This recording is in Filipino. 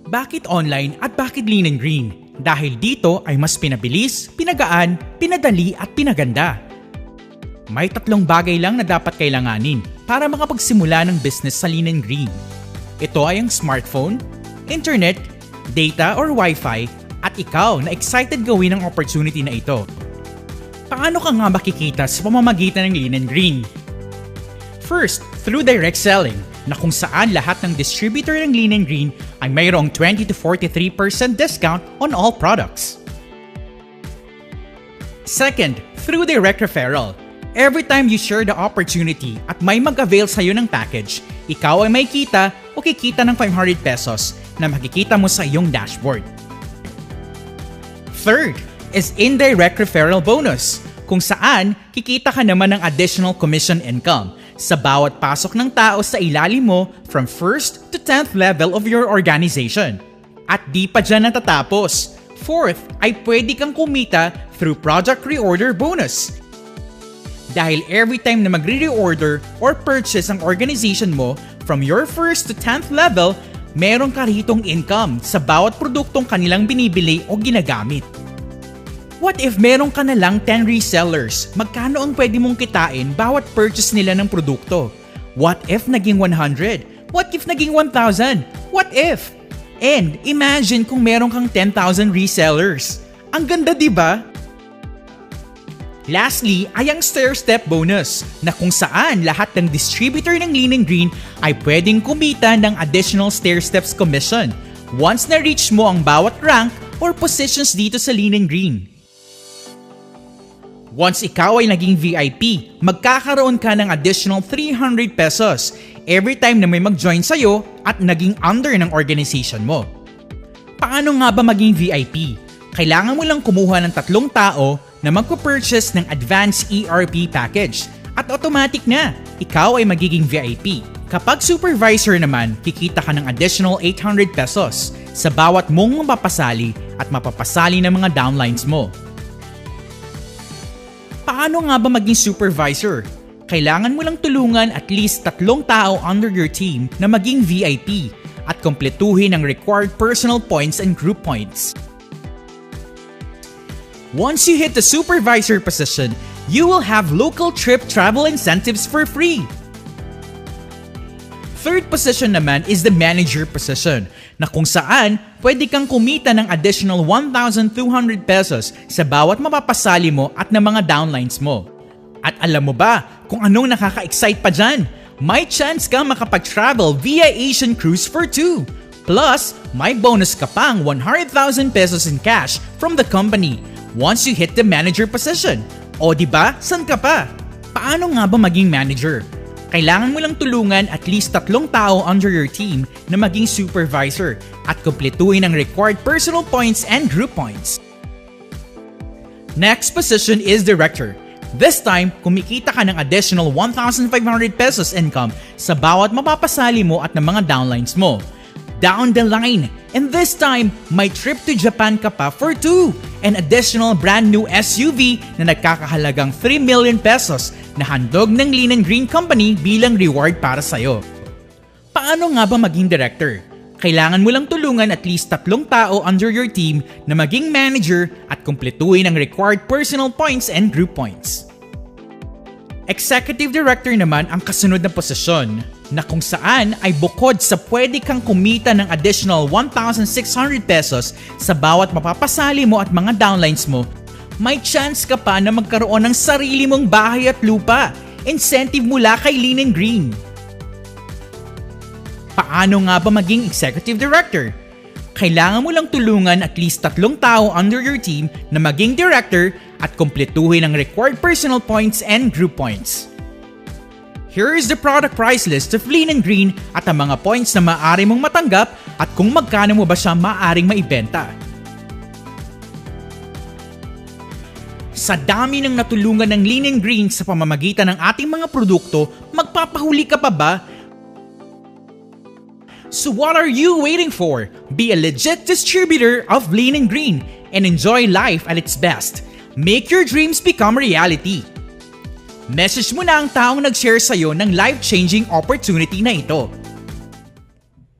Bakit online at bakit Lean and Green? Dahil dito ay mas pinabilis, pinagaan, pinadali at pinaganda. May tatlong bagay lang na dapat kailanganin para makapagsimula ng business sa Lean and Green. Ito ay ang smartphone, internet, data or wifi at ikaw na excited gawin ang opportunity na ito. Paano ka nga makikita sa pamamagitan ng Lean and Green? First, through direct selling, na kung saan lahat ng distributor ng Lean and Green ay mayroong 20 to 43% discount on all products. Second, through direct referral. Every time you share the opportunity at may mag-avail sa'yo ng package, ikaw ay may kita o kikita ng 500 pesos na makikita mo sa iyong dashboard. Third is indirect referral bonus, kung saan kikita ka naman ng additional commission income sa bawat pasok ng tao sa ilalim mo from 1st to 10th level of your organization. At di pa dyan natatapos. Fourth ay pwede kang kumita through project reorder bonus. Dahil every time na magre-reorder or purchase ang organization mo from your 1st to 10th level, meron ka ritong income sa bawat produktong kanilang binibili o ginagamit. What if meron ka na lang 10 resellers? Magkano ang pwede mong kitain bawat purchase nila ng produkto? What if naging 100? What if naging 1,000? What if? And imagine kung meron kang 10,000 resellers. Ang ganda, di ba? Lastly ay ang stair-step bonus na kung saan lahat ng distributor ng Lean and Green ay pwedeng kumita ng additional stair-steps commission once na-reach mo ang bawat rank or positions dito sa Lean and Green. Once ikaw ay naging VIP, magkakaroon ka ng additional 300 pesos every time na may mag-join sa'yo at naging under ng organization mo. Paano nga ba maging VIP? Kailangan mo lang kumuha ng 3 tao na magpo-purchase ng advanced ERP package at automatic na, ikaw ay magiging VIP. Kapag supervisor naman, kikita ka ng additional 800 pesos sa bawat mong mapapasali at mapapasali ng mga downlines mo. Paano nga ba maging supervisor? Kailangan mo lang tulungan at least 3 tao under your team na maging VIP at kompletuhin ang required personal points and group points. Once you hit the supervisor position, you will have local trip travel incentives for free. Third position naman is the manager position, na kung saan pwede kang kumita ng additional 1,200 pesos sa bawat mapapasali mo at ng mga downlines mo. At alam mo ba kung anong nakaka-excite pa dyan? May chance ka makapag-travel via Asian Cruise for 2. Plus, may bonus ka pang 100,000 pesos in cash from the company once you hit the manager position. O diba, san ka pa? Paano nga ba maging manager? Kailangan mo lang tulungan at least 3 tao under your team na maging supervisor at kumpletuhin ang required personal points and group points. Next position is director. This time, kumikita ka ng additional 1,500 pesos income sa bawat mapapasali mo at ng mga downlines mo. Down the line, and this time, may trip to Japan ka pa for 2, an additional brand new SUV na nagkakahalagang 3 million pesos na handog ng Lean and Green Company bilang reward para sa'yo. Paano nga ba maging director? Kailangan mo lang tulungan at least 3 tao under your team na maging manager at kumpletuhin ang required personal points and group points. Executive Director naman ang kasunod na posisyon na kung saan ay bukod sa pwede kang kumita ng additional 1,600 pesos sa bawat mapapasali mo at mga downlines mo, may chance ka pa na magkaroon ng sarili mong bahay at lupa, incentive mula kay Lean and Green. Paano nga ba maging Executive Director? Kailangan mo lang tulungan at least 3 tao under your team na maging director at kumpletuhin ang required personal points and group points. Here is the product price list of Lean and Green at ang mga points na maaari mong matanggap at kung magkano mo ba siya maaaring maibenta. Sa dami ng natulungan ng Lean and Green sa pamamagitan ng ating mga produkto, magpapahuli ka pa ba? So what are you waiting for? Be a legit distributor of Lean and Green and enjoy life at its best. Make your dreams become reality. Message mo na ang taong nag-share sa'yo ng life-changing opportunity na ito.